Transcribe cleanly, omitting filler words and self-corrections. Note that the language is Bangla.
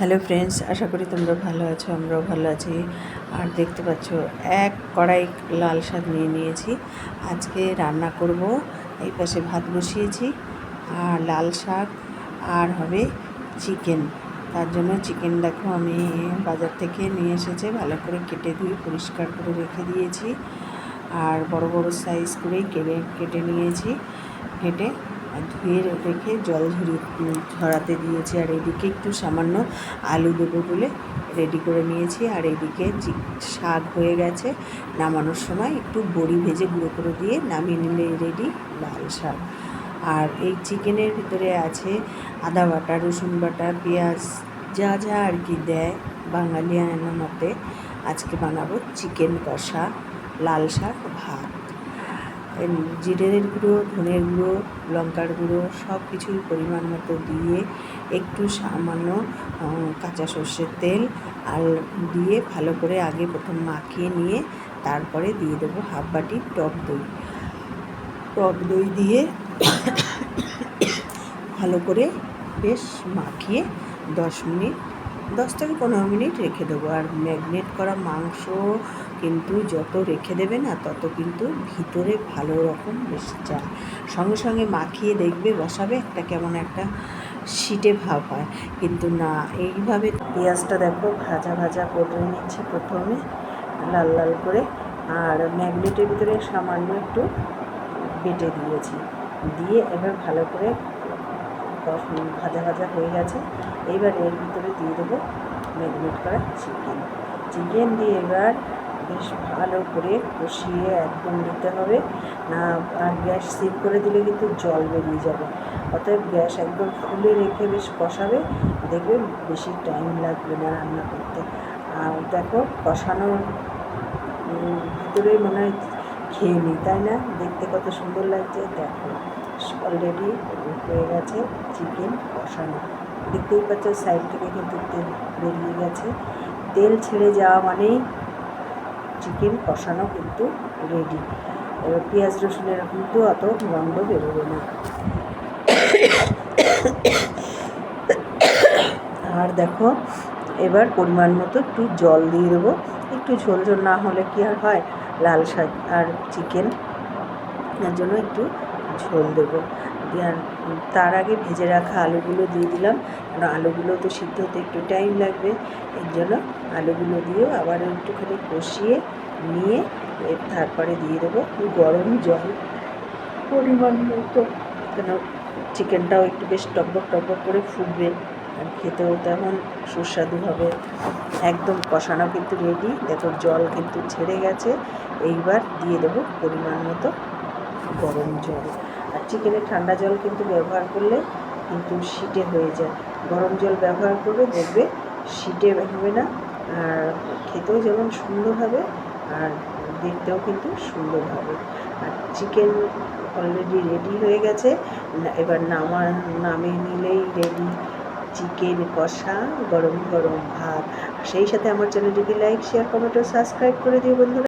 হ্যালো ফ্রেন্ডস, আশা করি তোমরা ভালো আছো। আমরাও ভালো আছি। আর দেখতে পাচ্ছ এক কড়াই লাল শাক নিয়ে নিয়েছি। আজকে রান্না করব। এই পাশে ভাত বসিয়েছি আর লাল শাক আর হবে চিকেন। তার জন্য চিকেন দেখো আমি বাজার থেকে নিয়ে এসেছে, ভালো করে কেটে ধুয়ে পরিষ্কার করে রেখে দিয়েছি। আর বড় বড় সাইজ করেই কেটে নিয়েছি। কেটে ধুয়ে রেখে জল ঝরাতে দিয়েছি। আর এদিকে একটু সামান্য আলু দেবো বলে রেডি করে নিয়েছি। আর এদিকে শাক হয়ে গেছে, নামানোর সময় একটু বড়ি ভেজে গুঁড়ো করে দিয়ে নামিয়ে নিলে রেডি লাল শাক। আর এই চিকেনের ভিতরে আছে আদা বাটা, রসুন বাটা, পেঁয়াজ, যা যা আর কি দেয় বাঙালিয়ানা মতে। আজকে বানাবো চিকেন কষা, লাল শাক, ভাত। জিরের গুঁড়ো, ধনের গুঁড়ো, লঙ্কার গুঁড়ো সব কিছুই পরিমাণ মতো দিয়ে একটু সামান্য কাঁচা সর্ষের তেল আর দিয়ে ভালো করে আগে প্রথম মাখিয়ে নিয়ে তারপরে দিয়ে দেবো হাফ বাটি টক দই দিয়ে ভালো করে বেশ মাখিয়ে 10 থেকে 15 মিনিট রেখে দেবো। আর ম্যারিনেট করা মাংস কিন্তু যত রেখে দেবে না তত কিন্তু ভিতরে ভালো রকম বেশ যায়। সঙ্গে সঙ্গে মাখিয়ে দেখবে বসাবে একটা কেমন একটা শিটে ভাব হয়, কিন্তু না এইভাবে। পেঁয়াজটা দেখো ভাজা ভাজা করে নিচ্ছি প্রথমে লাল লাল করে। আর ম্যাগনেটের ভিতরে সামান্য একটু বেটে দিয়েছি, দিয়ে এবার ভালো করে ভাজা ভাজা হয়ে গেছে। এইবার এর ভিতরে দিয়ে দেবো ম্যারিনেট করা চিকেন দিয়ে এবার বেশ ভালো করে কষিয়ে একদম দিতে হবে না। আর গ্যাস সিম করে দিলে কিন্তু জল বেরিয়ে যাবে। অতএব গ্যাস একদম ফুলে রেখে বেশ কষাবে, দেখবে বেশি টাইম লাগবে না রান্না করতে। আর দেখো কষানোর ভিতরে মনে হয় খেয়ে নিই, তাই না? দেখতে কত সুন্দর লাগছে। দেখো অলরেডি হয়ে গেছে চিকেন কষানো। দেখতেই পাচ্ছ সাইড থেকে কিন্তু তেল বেরিয়ে গেছে। তেল ছেড়ে যাওয়া মানেই চিকেন কষানো কিন্তু রেডি। এবার পেঁয়াজ রসুনের কিন্তু অত গন্ধ বেরোবে না। আর দেখো এবার পরিমাণ মতো একটু জল দিয়ে দেবো। একটু ঝোল ঝোল না হলে কি আর হয়, লাল শাক আর চিকেন, এর জন্য একটু ঝোল দেবো। আর তার আগে ভেজে রাখা আলুগুলো দিয়ে দিলাম, কারণ আলুগুলো তো সিদ্ধ হতে একটু টাইম লাগবে। এর জন্য আলুগুলো দিয়েও আবার একটুখানি কষিয়ে নিয়ে তারপরে দিয়ে দেবো গরম জল পরিমাণ মতো, কেন চিকেনটাও একটু বেশ টকবক করে ফুটবে আর খেতেও তেমন সুস্বাদু হবে। একদম কষানো কিন্তু রেডি। দেখো জল কিন্তু ছেড়ে গেছে। এইবার দিয়ে দেবো পরিমাণ মতো গরম জল। আর চিকেনে ঠান্ডা জল কিন্তু ব্যবহার করলে কিন্তু শিটে হয়ে যায়। গরম জল ব্যবহার করবে, দেখবে শিটে হবে না, আর খেতেও যেমন সুন্দর হবে আর দেখতেও কিন্তু সুন্দর হবে। আর চিকেন অলরেডি রেডি হয়ে গেছে। এবার নামিয়ে নিলেই রেডি চিকেন কষা, গরম গরম ভাত। সেই সাথে আমার চ্যানেলটিকে লাইক, শেয়ার, কমেন্ট ও সাবস্ক্রাইব করে দিও বন্ধুরা।